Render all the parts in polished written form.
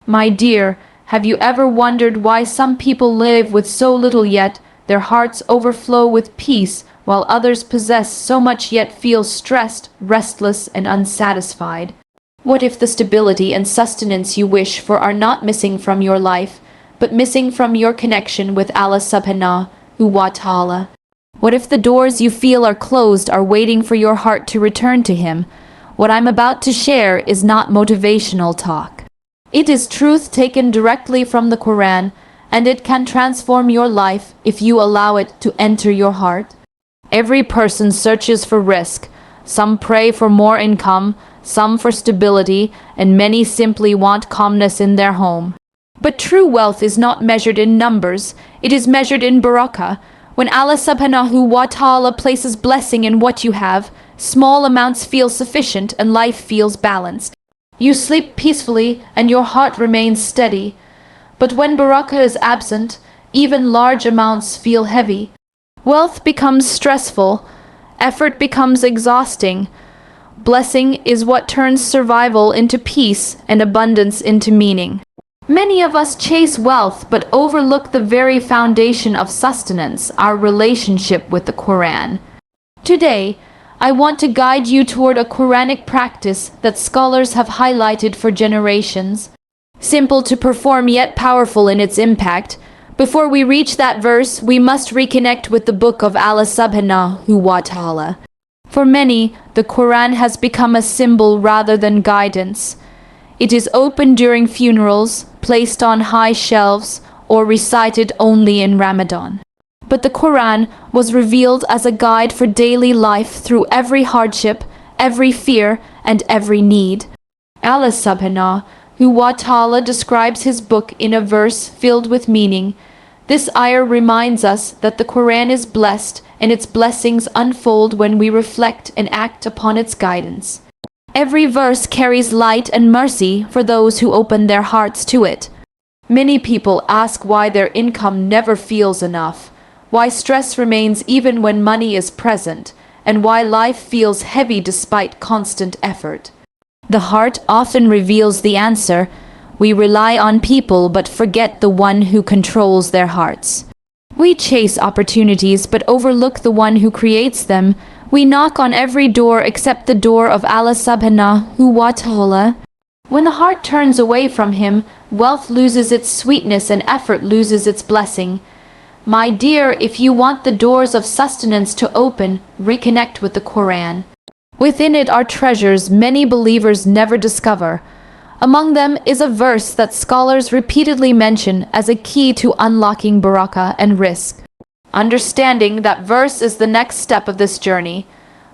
My dear, have you ever wondered why some people live with so little yet their hearts overflow with peace, while others possess so much yet feel stressed, restless, and unsatisfied? What if the stability and sustenance you wish for are not missing from your life, but missing from your connection with Allah subhanahu wa ta'ala? What if the doors you feel are closed are waiting for your heart to return to Him? What I'm about to share is not motivational talk. It is truth taken directly from the Quran, and it can transform your life if you allow it to enter your heart. Every person searches for rizq. Some pray for more income, some for stability, and many simply want calmness in their home. But true wealth is not measured in numbers, it is measured in barakah. When Allah subhanahu wa ta'ala places blessing in what you have, small amounts feel sufficient and life feels balanced. You sleep peacefully and your heart remains steady. But when barakah is absent, even large amounts feel heavy. Wealth becomes stressful, effort becomes exhausting. Blessing is what turns survival into peace and abundance into meaning. Many of us chase wealth but overlook the very foundation of sustenance, our relationship with the Quran. Today, I want to guide you toward a Quranic practice that scholars have highlighted for generations. Simple to perform yet powerful in its impact. Before we reach that verse, we must reconnect with the book of Allah subhanahu wa ta'ala. For many, the Quran has become a symbol rather than guidance. It is opened during funerals, placed on high shelves, or recited only in Ramadan. But the Quran was revealed as a guide for daily life through every hardship, every fear, and every need. Allah subhanahu wa ta'ala describes His book in a verse filled with meaning. This ayah reminds us that the Quran is blessed and its blessings unfold when we reflect and act upon its guidance. Every verse carries light and mercy for those who open their hearts to it. Many people ask why their income never feels enough, why stress remains even when money is present, and why life feels heavy despite constant effort. The heart often reveals the answer. We rely on people but forget the one who controls their hearts. We chase opportunities but overlook the one who creates them. We knock on every door except the door of Allah subhanahu wa ta'ala. When the heart turns away from Him, wealth loses its sweetness and effort loses its blessing. My dear, if you want the doors of sustenance to open, reconnect with the Quran. Within it are treasures many believers never discover. Among them is a verse that scholars repeatedly mention as a key to unlocking barakah and rizq. Understanding that verse is the next step of this journey.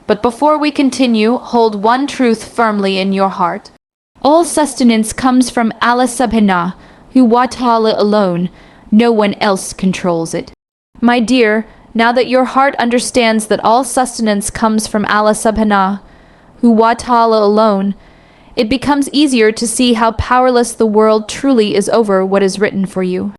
But before we continue, hold one truth firmly in your heart. All sustenance comes from Allah subhanahu wa ta'ala alone. No one else controls it. My dear, now that your heart understands that all sustenance comes from Allah subhanahu wa ta'ala alone, it becomes easier to see how powerless the world truly is over what is written for you.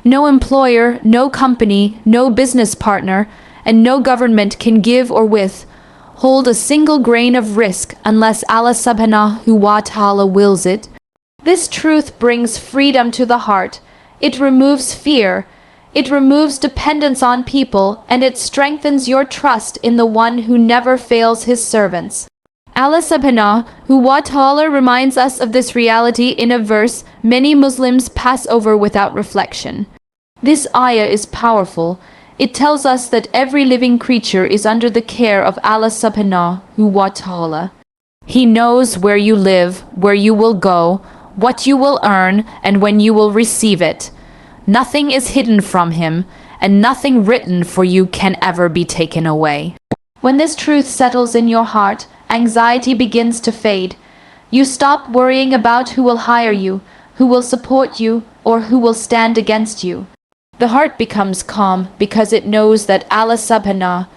No employer, no company, no business partner, and no government can give or withhold a single grain of rizq unless Allah subhanahu wa ta'ala wills it. This truth brings freedom to the heart. It removes fear. It removes dependence on people, and it strengthens your trust in the one who never fails His servants. Allah subhanahu wa ta'ala reminds us of this reality in a verse many Muslims pass over without reflection. This ayah is powerful. It tells us that every living creature is under the care of Allah subhanahu wa ta'ala. He knows where you live, where you will go, what you will earn, and when you will receive it. Nothing is hidden from Him, and nothing written for you can ever be taken away. When this truth settles in your heart, anxiety begins to fade. You stop worrying about who will hire you, who will support you, or who will stand against you. The heart becomes calm because it knows that Allah subhanahu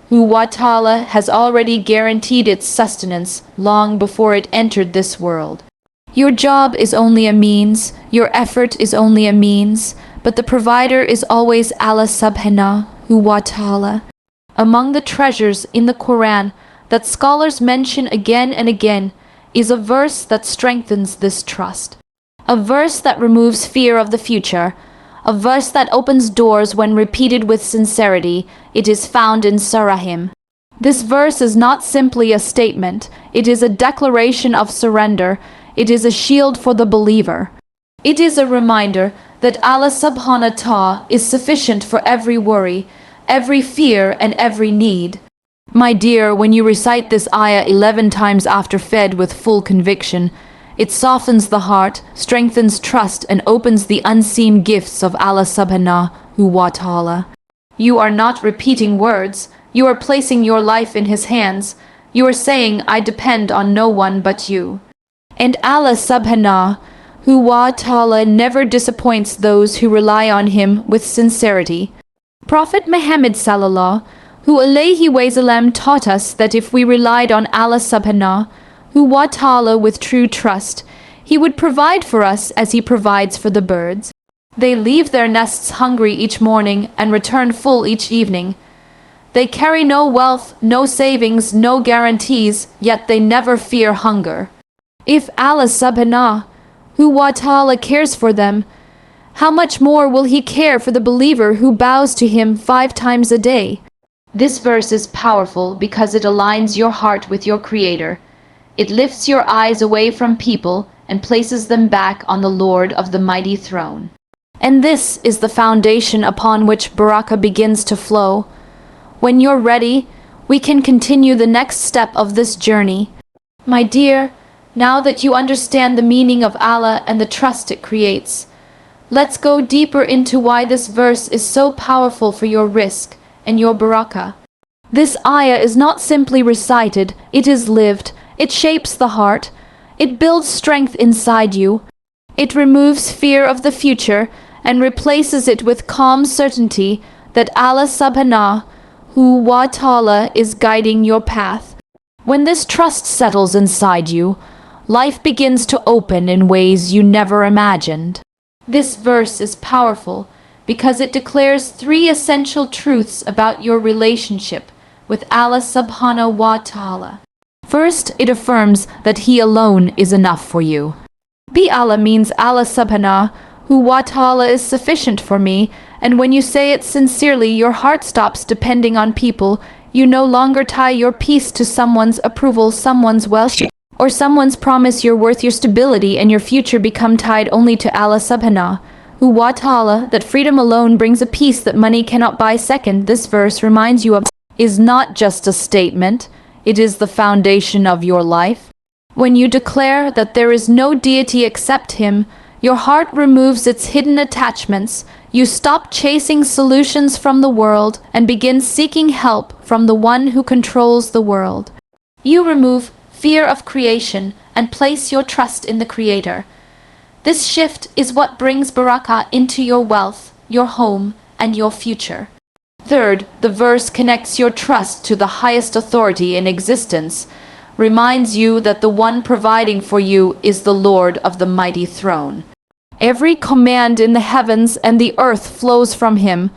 wa ta'ala has already guaranteed its sustenance long before it entered this world. Your job is only a means, your effort is only a means, but the provider is always Allah subhanahu wa ta'ala. Among the treasures in the Quran that scholars mention again and again is a verse that strengthens this trust. a verse that removes fear of the future, a verse that opens doors when repeated with sincerity. It is found in Surahim. This verse is not simply a statement, it is a declaration of surrender, it is a shield for the believer. It is a reminder that Allah subhanahu wa ta'ala is sufficient for every worry, every fear and every need. My dear, when you recite this ayah 11 times after Fajr with full conviction, it softens the heart, strengthens trust and opens the unseen gifts of Allah subhanahu wa ta'ala. You are not repeating words, you are placing your life in His hands. You are saying, I depend on no one but you. And Allah subhanahu wa ta'ala never disappoints those who rely on Him with sincerity. Prophet Muhammad sallallahu alayhi wasallam taught us that if we relied on Allah subhanahu wa ta'ala with true trust, He would provide for us as He provides for the birds. They leave their nests hungry each morning and return full each evening. They carry no wealth, no savings, no guarantees, yet they never fear hunger. If Allah subhanahu wa ta'ala cares for them, how much more will He care for the believer who bows to Him 5 times a day? This verse is powerful because it aligns your heart with your Creator. It lifts your eyes away from people and places them back on the Lord of the mighty throne. And this is the foundation upon which barakah begins to flow. When you're ready, we can continue the next step of this journey. My dear, now that you understand the meaning of Allah and the trust it creates, let's go deeper into why this verse is so powerful for your rizq and your barakah. This ayah is not simply recited, it is lived, it shapes the heart, it builds strength inside you, it removes fear of the future and replaces it with calm certainty that Allah subhanahu wa ta'ala is guiding your path. When this trust settles inside you, life begins to open in ways you never imagined. This verse is powerful because it declares 3 essential truths about your relationship with Allah subhanahu wa ta'ala. First, it affirms that He alone is enough for you. Bi Allah means Allah subhanahu wa ta'ala is sufficient for me, and when you say it sincerely, your heart stops depending on people. You no longer tie your peace to someone's approval, someone's wealth, or someone's promise. Your worth, your stability, and your future become tied only to Allah subhanahu wa ta'ala, that freedom alone brings a peace that money cannot buy. Second, this verse reminds you of is not just a statement, it is the foundation of your life. When you declare that there is no deity except Him, your heart removes its hidden attachments. You stop chasing solutions from the world and begin seeking help from the one who controls the world. You remove fear of creation and place your trust in the Creator. This shift is what brings barakah into your wealth, your home, and your future. Third, the verse connects your trust to the highest authority in existence, reminds you that the one providing for you is the Lord of the mighty throne. Every command in the heavens and the earth flows from Him.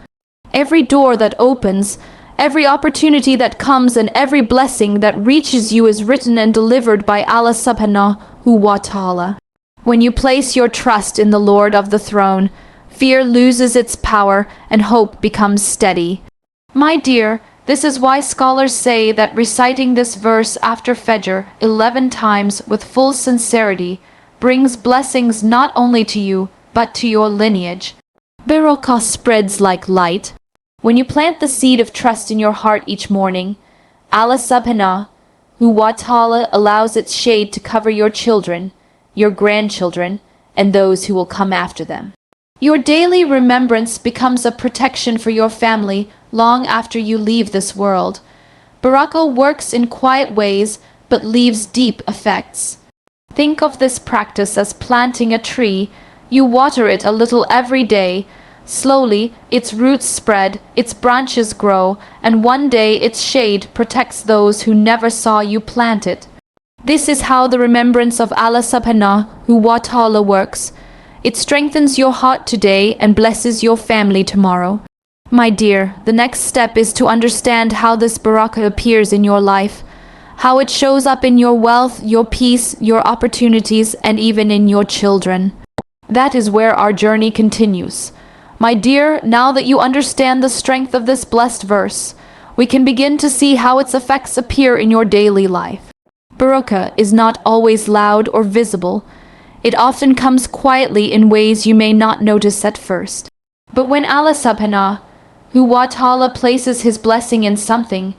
Every door that opens, every opportunity that comes, and every blessing that reaches you is written and delivered by Allah subhanahu wa ta'ala. When you place your trust in the Lord of the throne, fear loses its power and hope becomes steady. My dear, this is why scholars say that reciting this verse after Fajr 11 times with full sincerity brings blessings not only to you, but to your lineage. Barakah spreads like light. When you plant the seed of trust in your heart each morning, Allah subhanahu wa ta'ala allows its shade to cover your children, your grandchildren, and those who will come after them. Your daily remembrance becomes a protection for your family long after you leave this world. Barakah works in quiet ways but leaves deep effects. Think of this practice as planting a tree. You water it a little every day. Slowly, its roots spread, its branches grow, and one day its shade protects those who never saw you plant it. This is how the remembrance of Allah subhanahu wa ta'ala works. It strengthens your heart today and blesses your family tomorrow. My dear, the next step is to understand how this barakah appears in your life, how it shows up in your wealth, your peace, your opportunities, and even in your children. That is where our journey continues. My dear, now that you understand the strength of this blessed verse, we can begin to see how its effects appear in your daily life. Barakah is not always loud or visible. It often comes quietly in ways you may not notice at first. But when Allah subhanahu wa ta'ala places His blessing in something,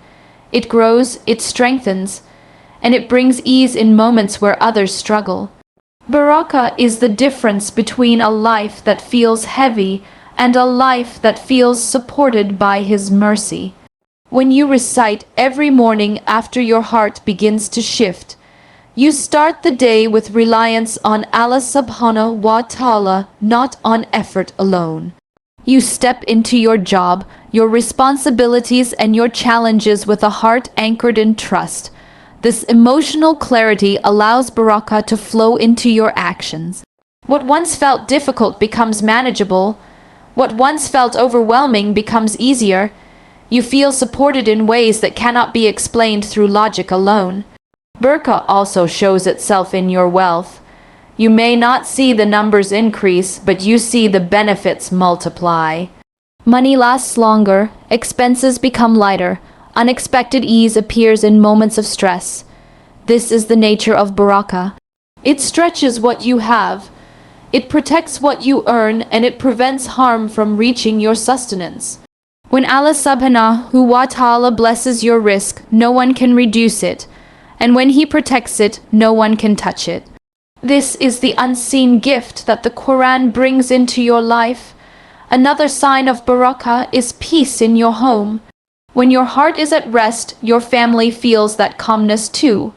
it grows, it strengthens, and it brings ease in moments where others struggle. Barakah is the difference between a life that feels heavy and a life that feels supported by His mercy. When you recite every morning after your heart begins to shift, you start the day with reliance on Allah subhanahu wa ta'ala, not on effort alone. You step into your job, your responsibilities and your challenges with a heart anchored in trust. This emotional clarity allows barakah to flow into your actions. What once felt difficult becomes manageable. What once felt overwhelming becomes easier. You feel supported in ways that cannot be explained through logic alone. Barakah also shows itself in your wealth. You may not see the numbers increase, but you see the benefits multiply. Money lasts longer, expenses become lighter, unexpected ease appears in moments of stress. This is the nature of barakah. It stretches what you have, it protects what you earn, and it prevents harm from reaching your sustenance. When Allah subhanahu wa ta'ala blesses your rizq, no one can reduce it, and when He protects it, no one can touch it. This is the unseen gift that the Quran brings into your life. Another sign of barakah is peace in your home. When your heart is at rest, your family feels that calmness too.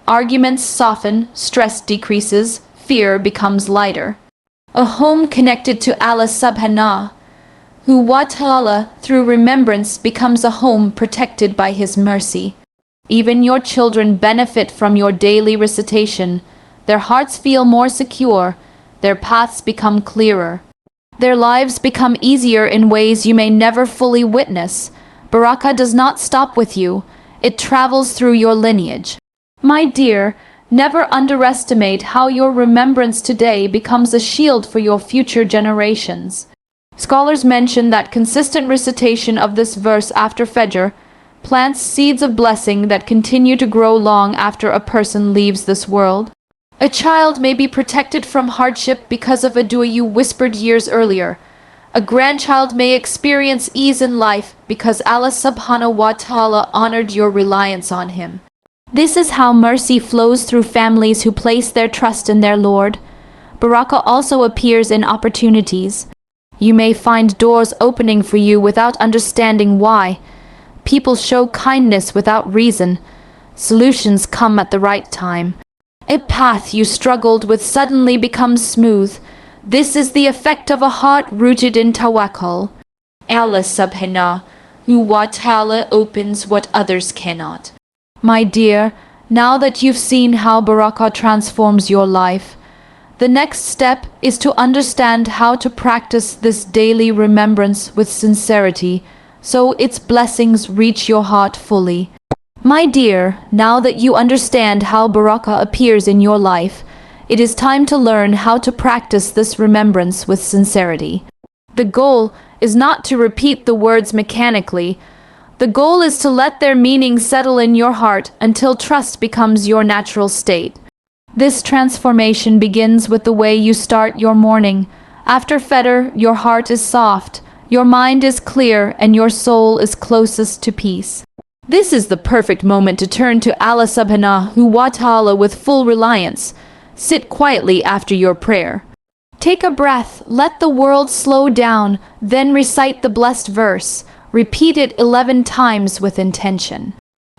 Arguments soften, stress decreases, fear becomes lighter. A home connected to Allah subhanahu wa ta'ala through remembrance becomes a home protected by His mercy. Even your children benefit from your daily recitation. Their hearts feel more secure, their paths become clearer. Their lives become easier in ways you may never fully witness. Barakah does not stop with you, it travels through your lineage. My dear, never underestimate how your remembrance today becomes a shield for your future generations. Scholars mention that consistent recitation of this verse after Fajr plants seeds of blessing that continue to grow long after a person leaves this world. A child may be protected from hardship because of a dua you whispered years earlier. A grandchild may experience ease in life because Allah subhanahu wa ta'ala honored your reliance on Him. This is how mercy flows through families who place their trust in their Lord. Barakah also appears in opportunities. You may find doors opening for you without understanding why. People show kindness without reason. Solutions come at the right time. A path you struggled with suddenly becomes smooth. This is the effect of a heart rooted in tawakkul. Allah subhanahu wa ta'ala opens what others cannot. My dear, now that you've seen how barakah transforms your life, the next step is to understand how to practice this daily remembrance with sincerity, so its blessings reach your heart fully. My dear, now that you understand how barakah appears in your life, it is time to learn how to practice this remembrance with sincerity. The goal is not to repeat the words mechanically. The goal is to let their meaning settle in your heart until trust becomes your natural state. This transformation begins with the way you start your morning. After Fajr, your heart is soft, your mind is clear, and your soul is closest to peace. This is the perfect moment to turn to Allah subhanahu wa ta'ala with full reliance. Sit quietly after your prayer. Take a breath, let the world slow down, then recite the blessed verse. Repeat it 11 times with intention.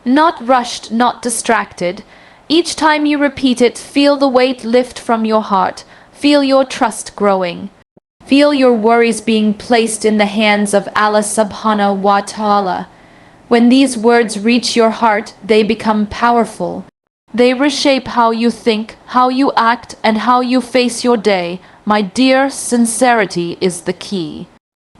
Not rushed, not distracted. Each time you repeat it, feel the weight lift from your heart. Feel your trust growing. Feel your worries being placed in the hands of Allah subhanahu wa ta'ala. When these words reach your heart, they become powerful. They reshape how you think, how you act, and how you face your day. My dear, sincerity is the key.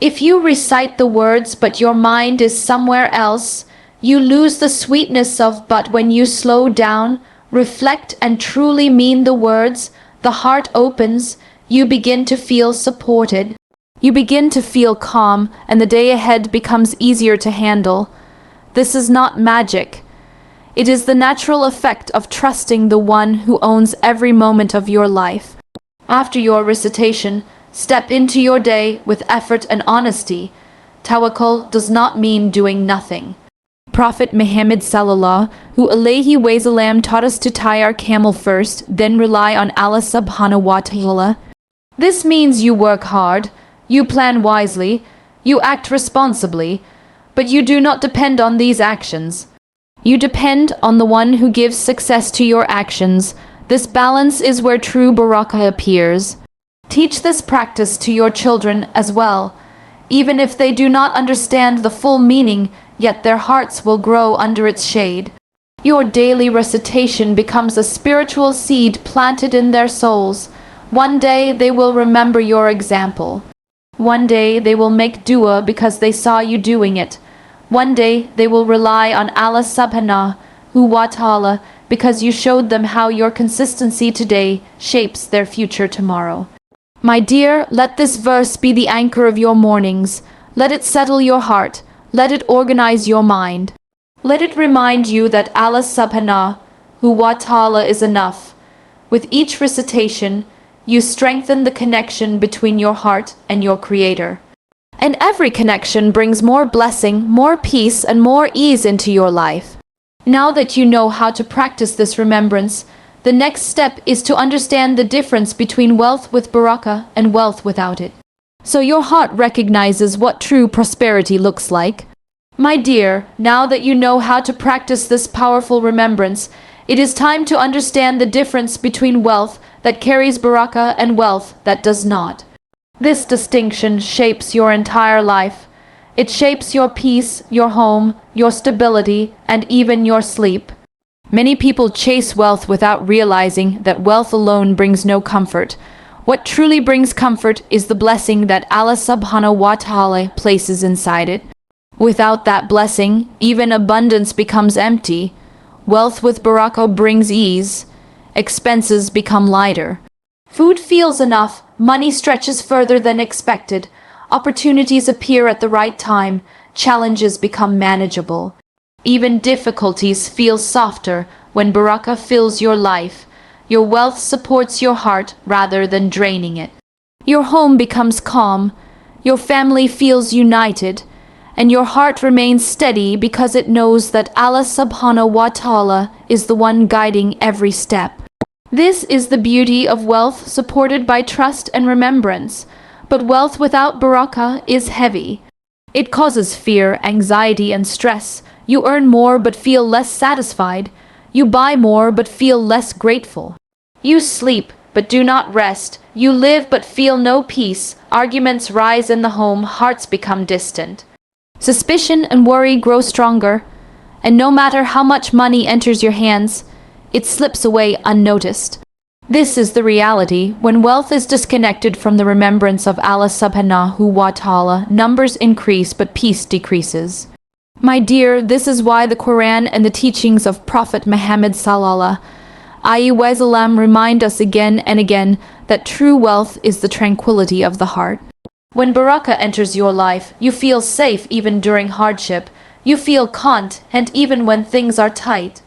If you recite the words but your mind is somewhere else, you lose the sweetness of but when you slow down, reflect and truly mean the words, the heart opens, You begin to feel supported. You begin to feel calm, and the day ahead becomes easier to handle. This is not magic. It is the natural effect of trusting the one who owns every moment of your life. After your recitation, step into your day with effort and honesty. Tawakkul does not mean doing nothing. Prophet Muhammad sallallahu alaihi wasallam taught us to tie our camel first, then rely on Allah subhanahu wa ta'ala. This means you work hard, you plan wisely, you act responsibly, but you do not depend on these actions. You depend on the one who gives success to your actions. This balance is where true barakah appears. Teach this practice to your children as well. Even if they do not understand the full meaning, yet their hearts will grow under its shade. Your daily recitation becomes a spiritual seed planted in their souls. One day they will remember your example. One day they will make dua because they saw you doing it. One day they will rely on Allah subhanahu wa ta'ala because you showed them how your consistency today shapes their future tomorrow. My dear, let this verse be the anchor of your mornings. Let it settle your heart. Let it organize your mind. Let it remind you that Allah subhanahu wa ta'ala is enough. With each recitation, you strengthen the connection between your heart and your Creator. And every connection brings more blessing, more peace, and more ease into your life. Now that you know how to practice this remembrance, the next step is to understand the difference between wealth with barakah and wealth without it. So your heart recognizes what true prosperity looks like. My dear, now that you know how to practice this powerful remembrance, it is time to understand the difference between wealth that carries barakah and wealth that does not. This distinction shapes your entire life. It shapes your peace, your home, your stability, and even your sleep. Many people chase wealth without realizing that wealth alone brings no comfort. What truly brings comfort is the blessing that Allah subhanahu wa ta'ala places inside it. Without that blessing, even abundance becomes empty. Wealth with barakah brings ease. Expenses become lighter. Food feels enough, money stretches further than expected. Opportunities appear at the right time, challenges become manageable. Even difficulties feel softer when barakah fills your life. Your wealth supports your heart rather than draining it. Your home becomes calm, your family feels united, and your heart remains steady because it knows that Allah subhanahu wa ta'ala is the one guiding every step. This is the beauty of wealth supported by trust and remembrance. But wealth without barakah is heavy. It causes fear, anxiety, and stress. You earn more but feel less satisfied. You buy more but feel less grateful. You sleep but do not rest. You live but feel no peace. Arguments rise in the home, hearts become distant. Suspicion and worry grow stronger. And no matter how much money enters your hands, it slips away unnoticed. This is the reality. When wealth is disconnected from the remembrance of Allah subhanahu wa ta'ala, numbers increase but peace decreases. My dear, this is why the Quran and the teachings of Prophet Muhammad sallallahu alaihi wasallam remind us again and again that true wealth is the tranquility of the heart. When barakah enters your life, you feel safe even during hardship. You feel content even when things are tight.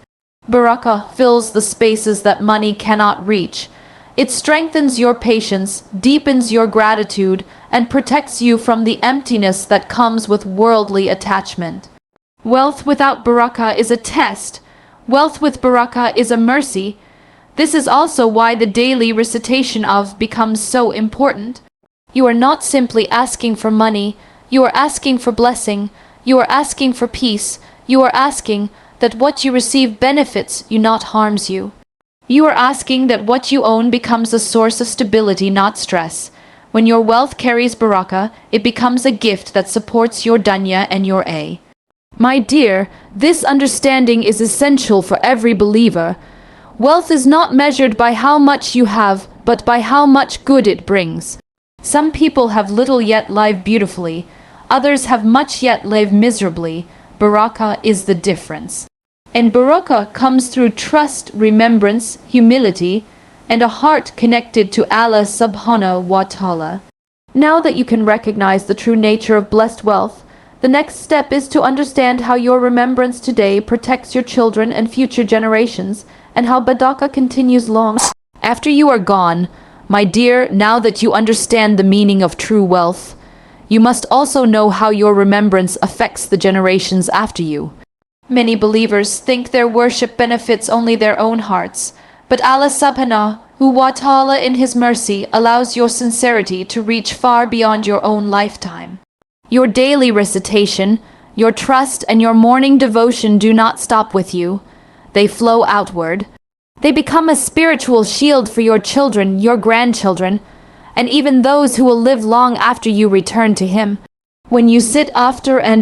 Barakah fills the spaces that money cannot reach. It strengthens your patience, deepens your gratitude, and protects you from the emptiness that comes with worldly attachment. Wealth without barakah is a test. Wealth with barakah is a mercy. This is also why the daily recitation of becomes so important. You are not simply asking for money, you are asking for blessing, you are asking for peace, you are asking that what you receive benefits you, not harms you. You are asking that what you own becomes a source of stability, not stress. When your wealth carries barakah, it becomes a gift that supports your dunya and your a. My dear, this understanding is essential for every believer. Wealth is not measured by how much you have, but by how much good it brings. Some people have little yet live beautifully. Others have much yet live miserably. Barakah is the difference. And barakah comes through trust, remembrance, humility, and a heart connected to Allah subhanahu wa ta'ala. Now that you can recognize the true nature of blessed wealth, the next step is to understand how your remembrance today protects your children and future generations, and how Barakah continues long after you are gone. My dear, now that you understand the meaning of true wealth, you must also know how your remembrance affects the generations after you. Many believers think their worship benefits only their own hearts, but Allah subhanahu wa ta'ala in His mercy allows your sincerity to reach far beyond your own lifetime. Your daily recitation, your trust and your morning devotion do not stop with you. They flow outward. They become a spiritual shield for your children, your grandchildren, and even those who will live long after you return to Him. When you sit after and